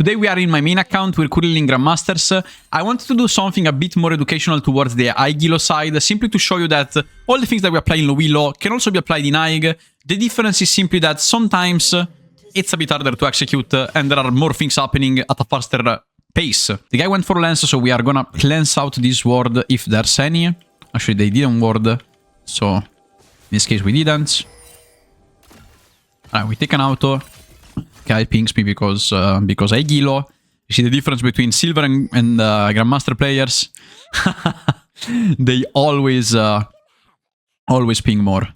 Today we are in my main account, we're currently in Grandmasters. I wanted to do something a bit more educational towards the Aigilo side, simply to show you that all the things that we apply in low elo can also be applied in Aig. The difference is simply that sometimes it's a bit harder to execute and there are more things happening at a faster pace. The guy went for lens, so we are gonna cleanse out this ward if there's any. Actually, they didn't ward, so in this case we didn't. Alright, we take an auto. Guy pings me because Aigilo. You see the difference between Silver and Grandmaster players? They always ping more.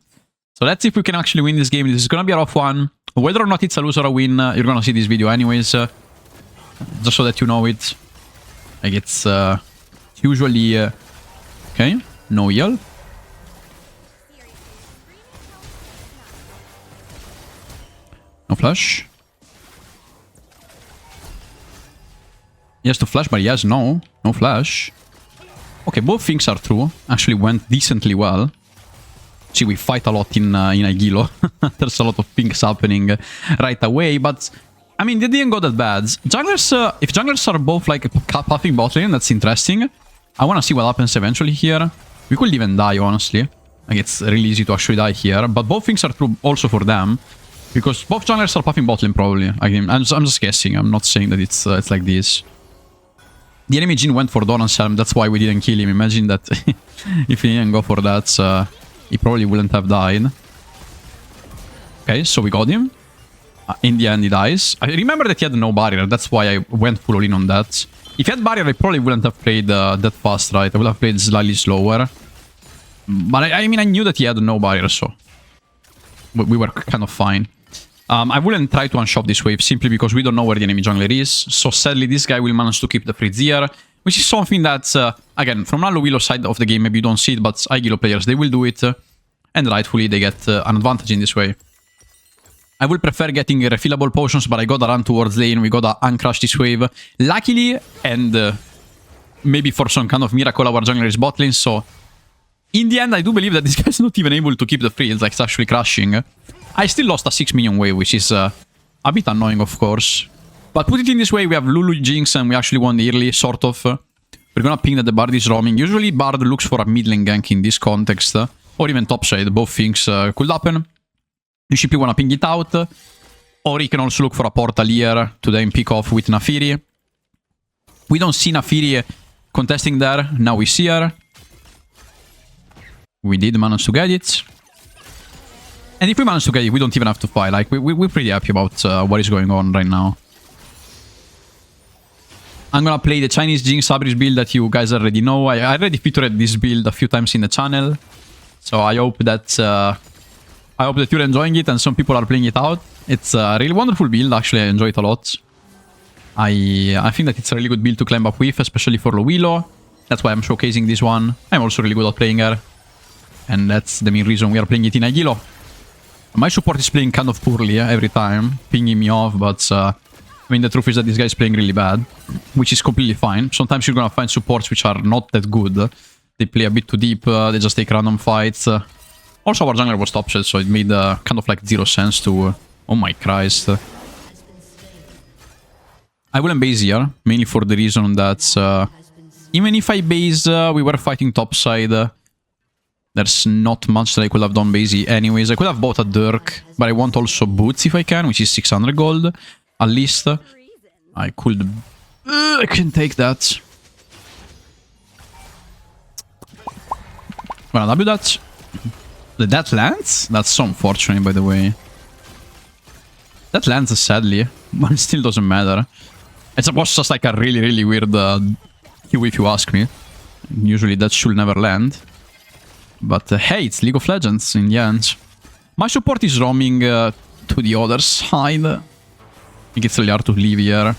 So let's see if we can actually win this game. This is gonna be a rough one. Whether or not it's a lose or a win, you're gonna see this video anyways. Just so that you know it. Like it's usually... okay, no heal. No flash. He has to flash, but he has no flash. Okay, both things are true. Actually went decently well. See, we fight a lot in Aigilo. There's a lot of pings happening right away, but I mean, they didn't go that bad. Junglers, if junglers are both like puffing bot lane, that's interesting. I want to see what happens eventually here. We could even die, honestly. Like, it's really easy to actually die here, but both things are true also for them. Because both junglers are puffing bot lane, probably. I'm just guessing. I'm not saying that it's like this. The enemy Jhin went for Dawn and Selm. That's why we didn't kill him. Imagine that if he didn't go for that, he probably wouldn't have died. Okay, so we got him. In the end, he dies. I remember that he had no barrier. That's why I went full in on that. If he had barrier, I probably wouldn't have played that fast, right? I would have played slightly slower. But I mean, I knew that he had no barrier, so we were kind of fine. I wouldn't try to unshop this wave simply because we don't know where the enemy jungler is. So sadly, this guy will manage to keep the Fritz here, which is something that, again, from a low elo side of the game, maybe you don't see it, but Aigilo players, they will do it. And rightfully, they get an advantage in this way. I would prefer getting refillable potions, but I gotta run towards lane. We gotta uncrush this wave. Luckily, and maybe for some kind of miracle, our jungler is bot lane, so... in the end, I do believe that this guy's not even able to keep the Fritz, like it's actually crashing. I still lost a 6 minion wave, which is a bit annoying, of course. But put it in this way, we have Lulu Jinx and we actually won the early, sort of. We're gonna ping that the Bard is roaming. Usually Bard looks for a mid lane gank in this context. Or even topside, both things could happen. You simply wanna ping it out. Or you can also look for a portal here to then pick off with Naafiri. We don't see Naafiri contesting there. Now we see her. We did manage to get it. And if we manage to get it, we don't even have to fight. Like, we're pretty happy about what is going on right now. I'm gonna play the Chinese Jinx Sabris build that you guys already know. I already featured this build a few times in the channel. So I hope that you're enjoying it and some people are playing it out. It's a really wonderful build. Actually, I enjoy it a lot. I think that it's a really good build to climb up with, especially for low elo. That's why I'm showcasing this one. I'm also really good at playing her. And that's the main reason we are playing it in Aigilo. My support is playing kind of poorly every time, pinging me off, but I mean, the truth is that this guy is playing really bad, which is completely fine. Sometimes you're gonna find supports which are not that good. They play a bit too deep, they just take random fights. Also, our jungler was topside, so it made kind of like zero sense to... oh my Christ. I wouldn't base here, mainly for the reason that even if I base, we were fighting topside. There's not much that I could have done basically anyways. I could have bought a Dirk, but I want also boots if I can, which is 600 gold, at least. I could... I can take that. Wanna W that? That lands? That's so unfortunate, by the way. That lands sadly, but it still doesn't matter. It was just like a really, really weird Q if you ask me. Usually that should never land. But hey, it's League of Legends in the end. My support is roaming to the other side. I think it's really hard to leave here.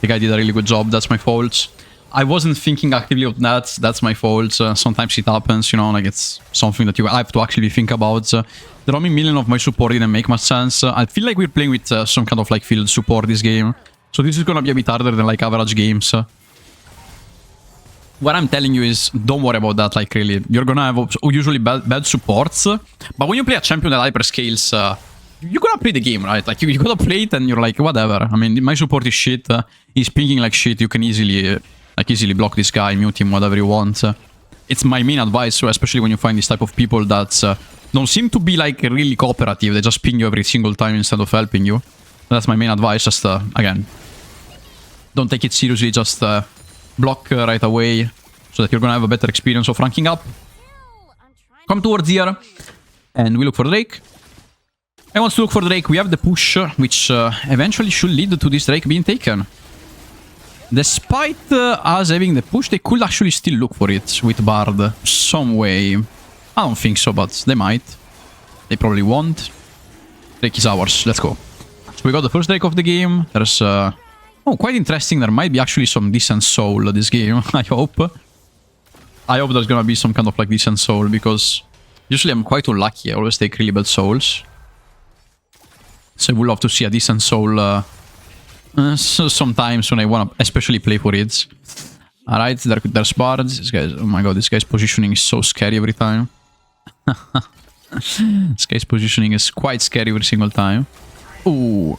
The guy did a really good job, that's my fault. I wasn't thinking actively of that, that's my fault. Sometimes it happens, you know, like it's something that I have to actually think about. The roaming million of my support didn't make much sense. I feel like we're playing with some kind of like field support this game. So this is gonna be a bit harder than like average games. What I'm telling you is, don't worry about that, like really. You're gonna have usually bad supports. But when you play a champion that hyperscales you gotta play the game, right? Like, you gotta play it and you're like, whatever. I mean, my support is shit. He's pinging like shit. You can easily, easily block this guy, mute him, whatever you want. It's my main advice, so especially when you find this type of people that don't seem to be, like, really cooperative. They just ping you every single time instead of helping you. That's my main advice. Just, again, don't take it seriously. Just block right away so that you're gonna have a better experience of ranking up. Come towards here, and we look for Drake. I want to look for Drake. We have the push, which eventually should lead to this Drake being taken. Despite us having the push, they could actually still look for it with Bard some way. I don't think so, but they might. They probably won't. Drake is ours. Let's go. So we got the first Drake of the game. There's... oh, quite interesting. There might be actually some decent soul this game, I hope. I hope there's gonna be some kind of, like, decent soul, because usually I'm quite unlucky. I always take really bad souls. So I would love to see a decent soul sometimes when I want to especially play for it. Alright, there's bards. This guy's, oh my god, this guy's positioning is so scary every time. This guy's positioning is quite scary every single time. Ooh.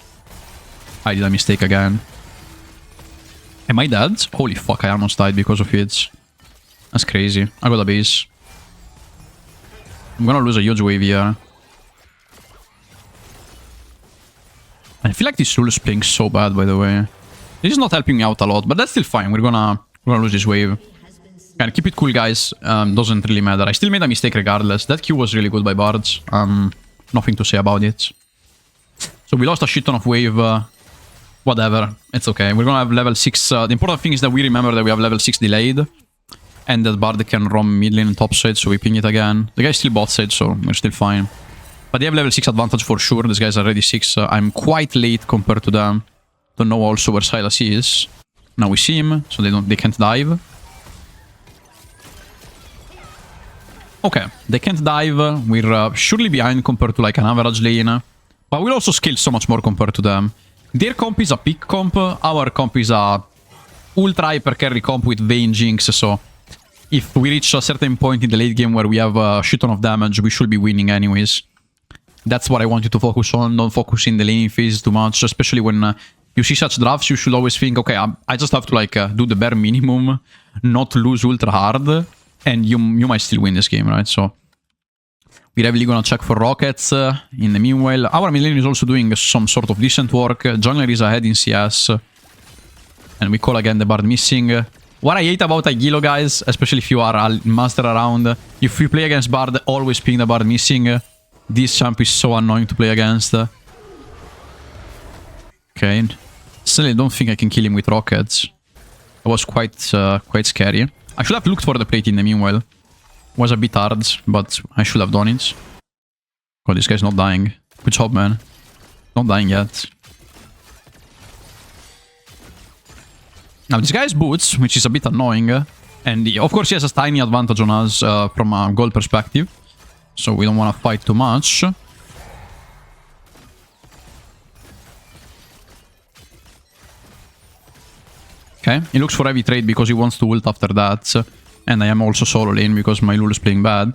I did a mistake again. Am I dead? Holy fuck, I almost died because of it. That's crazy. I got a base. I'm gonna lose a huge wave here. I feel like this rule is playing so bad, by the way. This is not helping me out a lot, but that's still fine. We're gonna lose this wave. And keep it cool, guys. Doesn't really matter. I still made a mistake regardless. That Q was really good by Bards. Nothing to say about it. So we lost a shit ton of wave. Whatever. It's okay. We're gonna have level 6. The important thing is that we remember that we have level 6 delayed. And that Bard can roam mid lane and top side, so we ping it again. The guy's still bot side, so we're still fine. But they have level 6 advantage for sure. These guys are already 6. I'm quite late compared to them. Don't know also where Sylas is. Now we see him, so they can't dive. Okay, they can't dive. We're surely behind compared to, like, an average lane. But we'll also scale so much more compared to them. Their comp is a peak comp. Our comp is a ultra hyper carry comp with Vayne Jinx, so if we reach a certain point in the late game where we have a shit ton of damage, we should be winning anyways. That's what I want you to focus on. Don't focus in the laning phase too much, especially when you see such drafts. You should always think, okay, I just have to, like, do the bare minimum, not lose ultra hard, and you might still win this game, right? So we're heavily gonna check for rockets in the meanwhile. Our mid lane is also doing some sort of decent work. Jungler is ahead in CS. And we call again the Bard missing. What I hate about Aguilo, guys, especially if you are a master around, if you play against Bard, always ping the Bard missing. This champ is so annoying to play against. Okay. Still, I don't think I can kill him with rockets. That was quite scary. I should have looked for the plate in the meanwhile. Was a bit hard, but I should have done it. Oh, this guy's not dying. Good job, man. Not dying yet. Now, this guy has boots, which is a bit annoying. And of course, he has a tiny advantage on us from a gold perspective. So we don't want to fight too much. Okay, he looks for heavy trade because he wants to ult after that. And I am also solo lane because my Lulu is playing bad.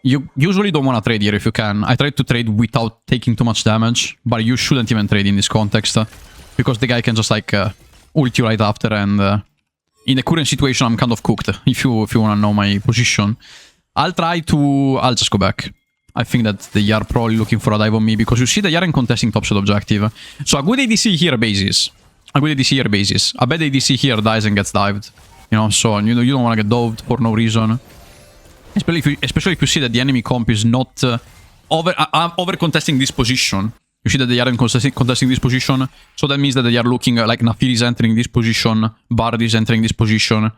You usually don't want to trade here if you can. I tried to trade without taking too much damage. But you shouldn't even trade in this context. Because the guy can just, like, ult you right after. And in the current situation, I'm kind of cooked. If you want to know my position. I'll just go back. I think that they are probably looking for a dive on me. Because you see they aren't contesting top side objective. So a good ADC here bases. A good ADC here bases. A bad ADC here dies and gets dived. You know, so you don't want to get doved for no reason. Especially if you see that the enemy comp is not over contesting this position. You see that they aren't contesting this position. So that means that they are looking like Nafir is entering this position, Bard is entering this position,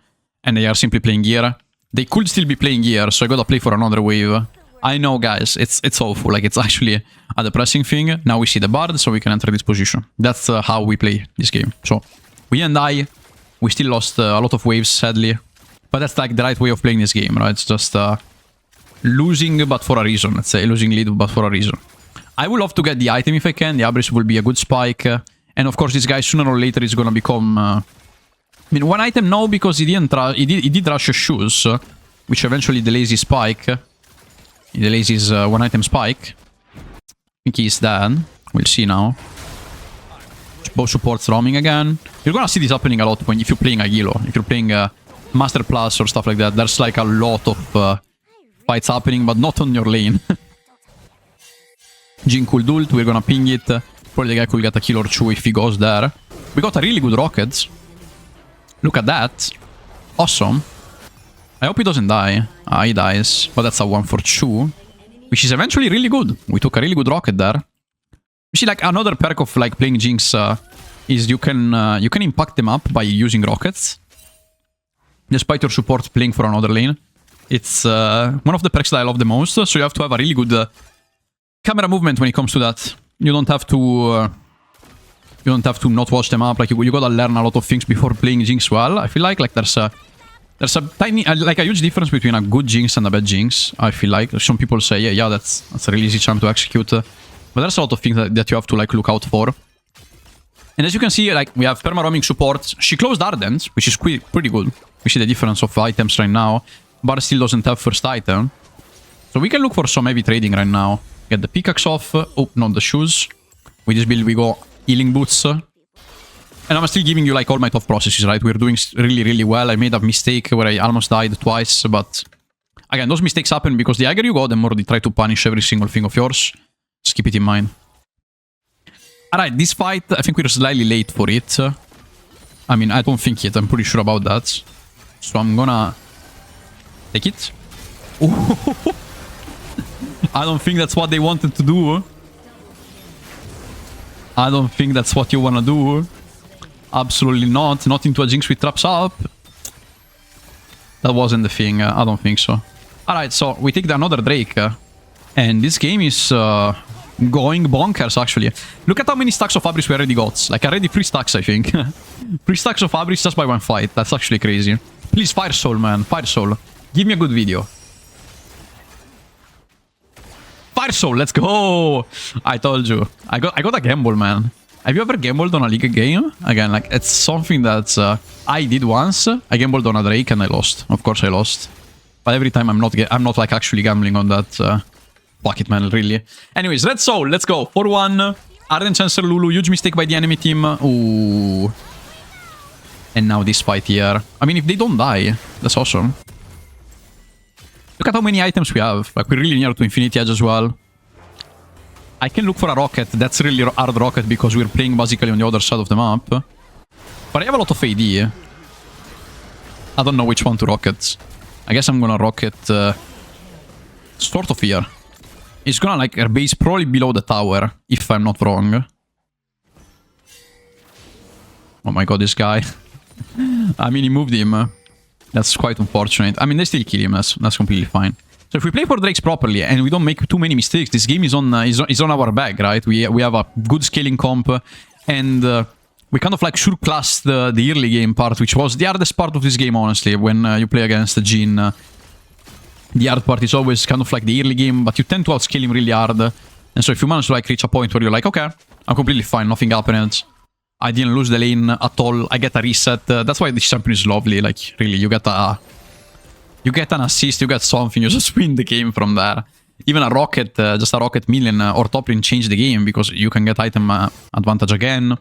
and they are simply playing here. They could still be playing here, so I gotta play for another wave. I know, guys, it's awful. Like, it's actually a depressing thing. Now we see the Bard, so we can enter this position. That's how we play this game. So we and I, we still lost a lot of waves, sadly. But that's like the right way of playing this game, right? It's just losing, but for a reason. Let's say losing lead, but for a reason. I would love to get the item if I can. The Abyss will be a good spike. And of course, this guy sooner or later is gonna become... I mean, one item no, because he did rush his shoes, which eventually delays his spike. He delays his one item spike. think he's dead. We'll see now. Both supports roaming again. You're gonna see this happening a lot if you're playing Agilo. If you're playing Master Plus or stuff like that, there's like a lot of fights happening, but not on your lane. Jhin could ult, we're gonna ping it. Probably the guy could get a kill or two if he goes there. We got a really good rocket. Look at that. Awesome. I hope he doesn't die. He dies. But that's a 1 for 2. Which is eventually really good. We took a really good rocket there. You see, like, another perk of, like, playing Jinx is you can impact them up by using rockets. Despite your support playing for another lane. It's one of the perks that I love the most. So you have to have a really good camera movement when it comes to that. You don't have to not watch them up. Like, you gotta learn a lot of things before playing Jinx well. I feel like there's a tiny, like a huge difference between a good Jinx and a bad Jinx. I feel like some people say, yeah, that's a really easy charm to execute. But there's a lot of things that you have to, like, look out for. And as you can see, like, we have perma roaming support. She closed Ardent, which is pretty good. We see the difference of items right now. But still doesn't have first item. So we can look for some heavy trading right now. Get the pickaxe off. Oh, not the shoes. With this build we go healing boots. And I'm still giving you, like, all my top processes, right? We're doing really, really well. I made a mistake where I almost died twice. But again, those mistakes happen because the higher you go, the more they try to punish every single thing of yours. Just keep it in mind. Alright, this fight, I think we're slightly late for it. I mean, I don't think yet. I'm pretty sure about that. So I'm gonna take it. I don't think that's what they wanted to do. I don't think that's what you wanna do. Absolutely not. Not into a Jinx with traps up. That wasn't the thing. I don't think so. Alright, so we take another Drake. And this game is going bonkers, actually. Look at how many stacks of Fabrics we already got. Like, already 3 stacks, I think. 3 stacks of Fabrics just by one fight. That's actually crazy. Please, Fire Soul, man. Fire Soul. Give me a good video. Fire Soul, let's go! I told you. I got a gamble, man. Have you ever gambled on a League game? Again, like, it's something that I did once. I gambled on a Drake and I lost. Of course I lost. But every time I'm not like actually gambling on that. Fuck it, man, really. Anyways, Red Soul, let's go. 4-1. Ardent Chancellor Lulu, huge mistake by the enemy team. Ooh. And now this fight here. I mean, if they don't die, that's awesome. Look at how many items we have. Like, we're really near to Infinity Edge as well. I can look for a rocket. That's really hard rocket because we're playing basically on the other side of the map. But I have a lot of AD. I don't know which one to rocket. I guess I'm gonna rocket sort of here. It's gonna, like, her base probably below the tower, if I'm not wrong. Oh my god, this guy. I mean, he moved him. That's quite unfortunate. I mean, they still kill him. That's completely fine. So if we play for Drakes properly and we don't make too many mistakes, this game is on our bag, right? We have a good scaling comp, and we kind of, like, surclassed the early game part, which was the hardest part of this game, honestly. When you play against Jhin, the hard part is always kind of like the early game, but you tend to outscale him really hard. And so if you manage to, like, reach a point where you're like, okay, I'm completely fine, nothing happened. I didn't lose the lane at all. I get a reset. That's why this champion is lovely. Like, really, you get an assist, you get something, you just win the game from there. Even a rocket, just a rocket million or top lane change the game because you can get item advantage again.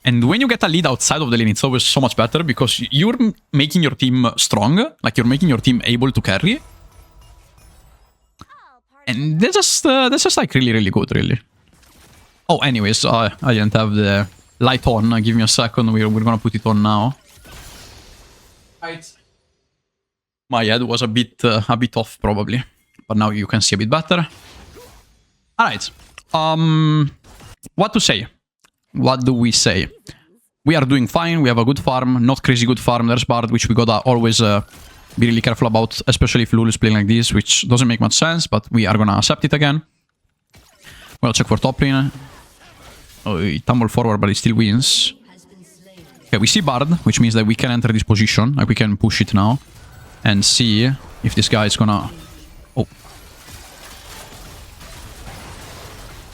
And when you get a lead outside of the lane, it's always so much better because you're making your team strong. Like, you're making your team able to carry. And that's just like really, really good, really. Oh, anyways, I didn't have the light on. Give me a second. We're gonna put it on now. Right. My head was a bit off, probably. But now you can see a bit better. Alright. What to say? What do we say? We are doing fine. We have a good farm. Not crazy good farm. There's Bard, which we gotta always be really careful about. Especially if Lulu is playing like this, which doesn't make much sense. But we are gonna accept it again. We'll check for top lane. Oh, he tumbled forward, but he still wins. Okay, we see Bard, which means that we can enter this position. Like, we can push it now. And see if this guy is gonna... Oh.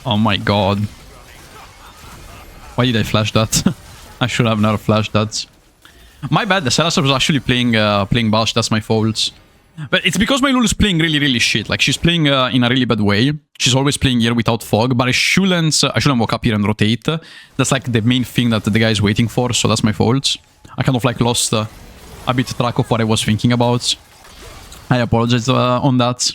Oh my god. Why did I flash that? I should have never flashed that. My bad, the Sylas was actually playing Bash, that's my fault. But it's because my Lulu is playing really, really shit. Like, she's playing in a really bad way. She's always playing here without fog, but I shouldn't walk up here and rotate. That's like the main thing that the guy is waiting for, so that's my fault. I kind of like lost a bit track of what I was thinking about. I apologize on that.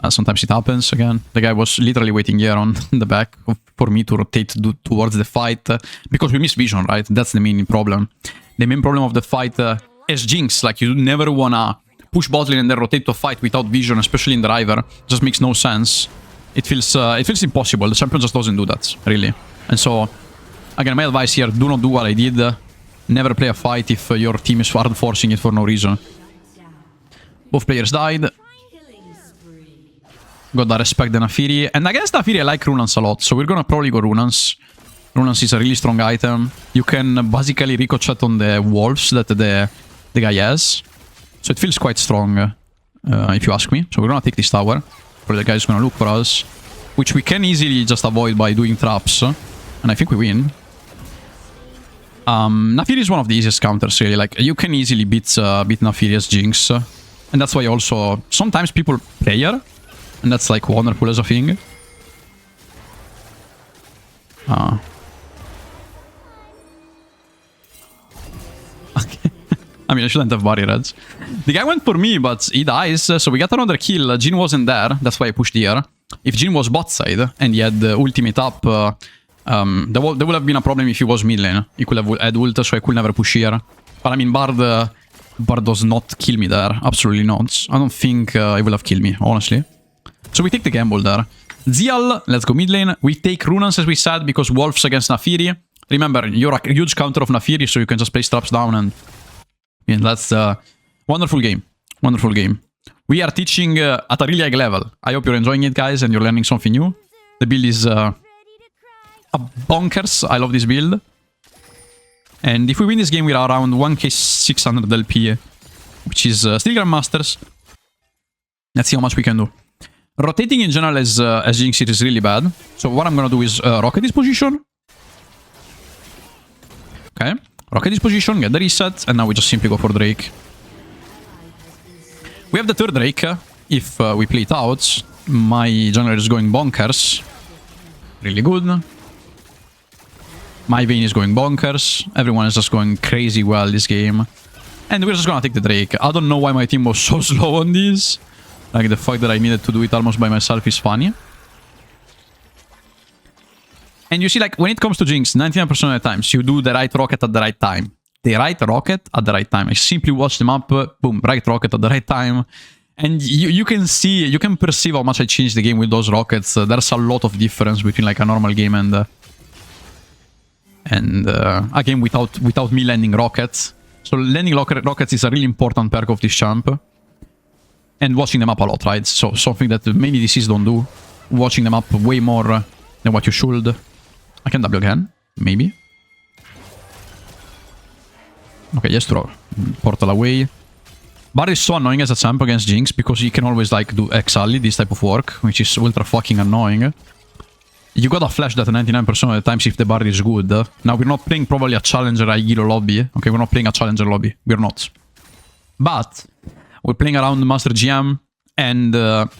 Sometimes it happens again. The guy was literally waiting here on the back for me to rotate towards the fight because we miss vision, right? That's the main problem. The main problem of the fight is Jinx. Like, you never wanna push bot lane and then rotate to a fight without vision, especially in the River. It just makes no sense. It feels impossible. The champion just doesn't do that, really. And so, again, my advice here, do not do what I did. Never play a fight if your team is hard forcing it for no reason. Both players died. Gotta respect the Naafiri. And against Naafiri, I like Runans a lot. So we're gonna probably go Runans. Runans is a really strong item. You can basically ricochet on the wolves that the guy has. So it feels quite strong, if you ask me. So we're gonna take this tower. Probably the guy's gonna look for us. Which we can easily just avoid by doing traps. And I think we win. Naafiri is one of the easiest counters, really. Like, you can easily beat Naafiri as Jinx. And that's why also sometimes people play her. And that's like wonderful as a thing. Okay. I mean, I shouldn't have barrier reds. The guy went for me, but he dies, so we got another kill. Jhin wasn't there, that's why I pushed here. If Jhin was bot side and he had the ultimate up, there would have been a problem if he was mid lane. He could have had ult, so I could never push here. But I mean, Bard does not kill me there. Absolutely not. I don't think he will have killed me, honestly. So we take the gamble there. Zial, let's go mid lane. We take Runans, as we said, because Wolves against Naafiri. Remember, you're a huge counter of Naafiri, so you can just place traps down and... Yeah, that's a wonderful game. Wonderful game. We are teaching at a really high level. I hope you're enjoying it, guys, and you're learning something new. The build is bonkers. I love this build. And if we win this game, we are around 1k600 LP, which is still Grandmasters. Let's see how much we can do. Rotating in general as Jinx is really bad. So what I'm gonna do is rocket this position. Okay. Rocket this position, get the reset, and now we just simply go for Drake. We have the third Drake. If we play it out, my jungler is going bonkers. Really good. My Vayne is going bonkers. Everyone is just going crazy well this game. And we're just gonna take the Drake. I don't know why my team was so slow on this. Like, the fact that I needed to do it almost by myself is funny. And you see, like, when it comes to Jinx, 99% of the times, you do the right rocket at the right time. The right rocket at the right time. I simply watch them up, boom, right rocket at the right time. And you can see, you can perceive how much I changed the game with those rockets. There's a lot of difference between, like, a normal game and a game without me landing rockets. So landing rockets is a really important perk of this champ. And watching them up a lot, right? So something that maybe DCs don't do. Watching them up way more than what you should. I can double again, maybe. Okay, yes, throw portal away. Bard is so annoying as a champ against Jinx because he can always, like, do X-Ally, this type of work, which is ultra fucking annoying. You gotta flash that 99% of the times if the Bard is good. Now, we're not playing probably a Challenger Aigilo lobby. Okay, we're not playing a Challenger lobby. We're not. But we're playing around Master GM, and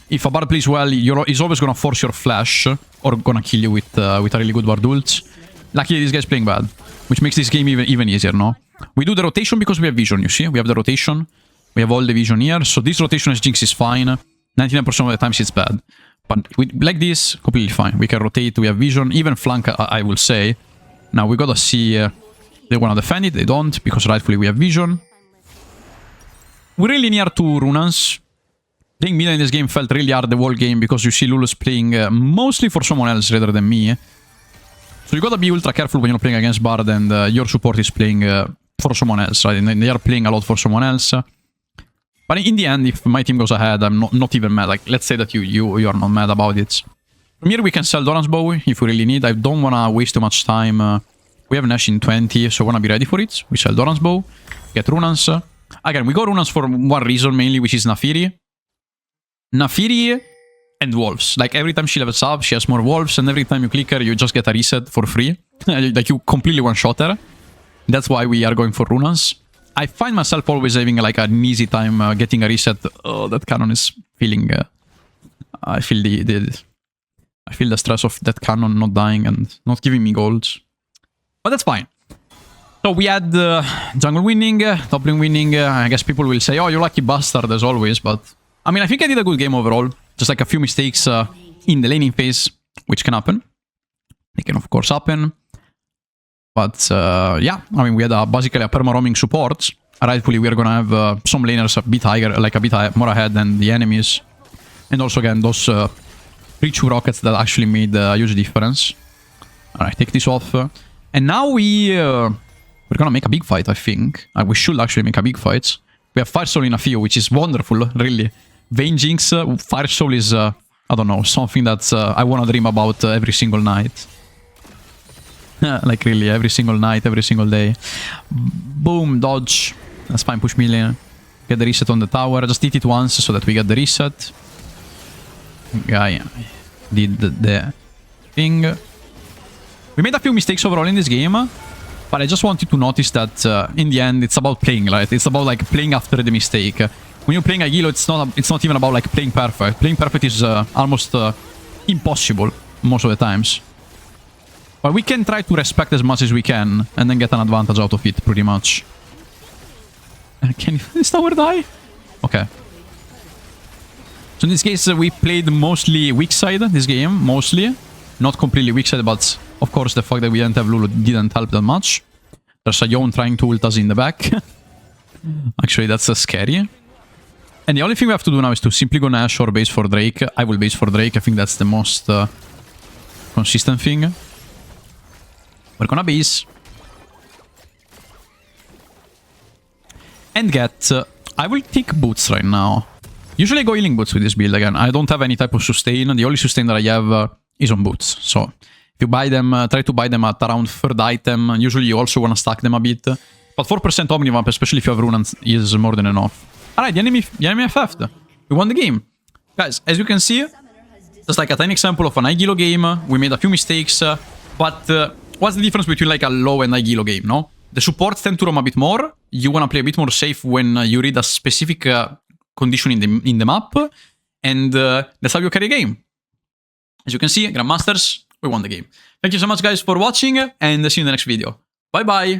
if a Bard plays well, he's always gonna force your flash, or gonna kill you with a really good Bard ult. Luckily, this guy's playing bad, which makes this game even easier, no? We do the rotation because we have vision, you see? We have the rotation. We have all the vision here, so this rotation as Jinx is fine. 99% of the times it's bad. But like this, completely fine. We can rotate, we have vision, even flank, I will say. Now, we gotta see... they wanna defend it, they don't, because rightfully we have vision. We're really near to Runans. Playing mid in this game felt really hard the whole game because you see Lulu's playing mostly for someone else rather than me. So you gotta be ultra careful when you're playing against Bard and your support is playing for someone else, right? And they are playing a lot for someone else. But in the end, if my team goes ahead, I'm not even mad. Like, let's say that you are not mad about it. From here we can sell Doran's bow if we really need. I don't wanna waste too much time. We have Nash in 20, so I wanna be ready for it. We sell Doran's bow, get Runans. Again, we go Runans for one reason mainly, which is Naafiri. Naafiri and Wolves. Like, every time she levels up, she has more Wolves, and every time you click her, you just get a reset for free. Like, you completely one-shot her. That's why we are going for Runans. I find myself always having, like, an easy time getting a reset. Oh, that cannon is feeling... I feel I feel the stress of that cannon not dying and not giving me golds. But that's fine. So we had jungle winning, top lane winning. I guess people will say, oh, you lucky bastard as always. But I mean, I think I did a good game overall. Just like a few mistakes in the laning phase, which can happen. They can, of course, happen. But yeah, I mean, we had basically a perma-roaming support. Rightfully, we are going to have some laners a bit higher, like a bit more ahead than the enemies. And also, again, those pre-2 rockets that actually made a huge difference. Alright, take this off. And now we're gonna make a big fight, I think. We should actually make a big fight. We have Fire Soul in a few, which is wonderful, really. Vayne Jinx, Fire Soul is, I don't know, something that I wanna dream about every single night. Like really, every single night, every single day. Boom, dodge. That's fine, push melee. Get the reset on the tower. Just hit it once so that we get the reset. Guy did the thing. We made a few mistakes overall in this game, but I just want you to notice that in the end, it's about playing, right? It's about like playing after the mistake. When you're playing Aguilo, it's not even about like playing perfect. Playing perfect is almost impossible most of the times. But we can try to respect as much as we can and then get an advantage out of it, pretty much. Can this tower die? Okay. So in this case, we played mostly weak side this game, mostly. Not completely weak side, but of course the fact that we didn't have Lulu didn't help that much. There's a Yone trying to ult us in the back. Actually, that's scary. And the only thing we have to do now is to simply go Nash or base for Drake. I will base for Drake. I think that's the most consistent thing. We're gonna base. And get... I will take boots right now. Usually I go healing boots with this build again. I don't have any type of sustain. The only sustain that I have is on boots. So if you buy them, try to buy them at around third item. Usually you also want to stack them a bit. But 4% Omnivamp, especially if you have Rune, is more than enough. Alright, the enemy FF'd. We won the game. Guys, as you can see, just like a tiny example of an Aguilo game. We made a few mistakes. But what's the difference between like a low and Aguilo game, no? The supports tend to roam a bit more. You want to play a bit more safe when you read a specific condition in the map. And that's how you carry a game. As you can see, Grandmasters, we won the game. Thank you so much, guys, for watching, and see you in the next video. Bye-bye!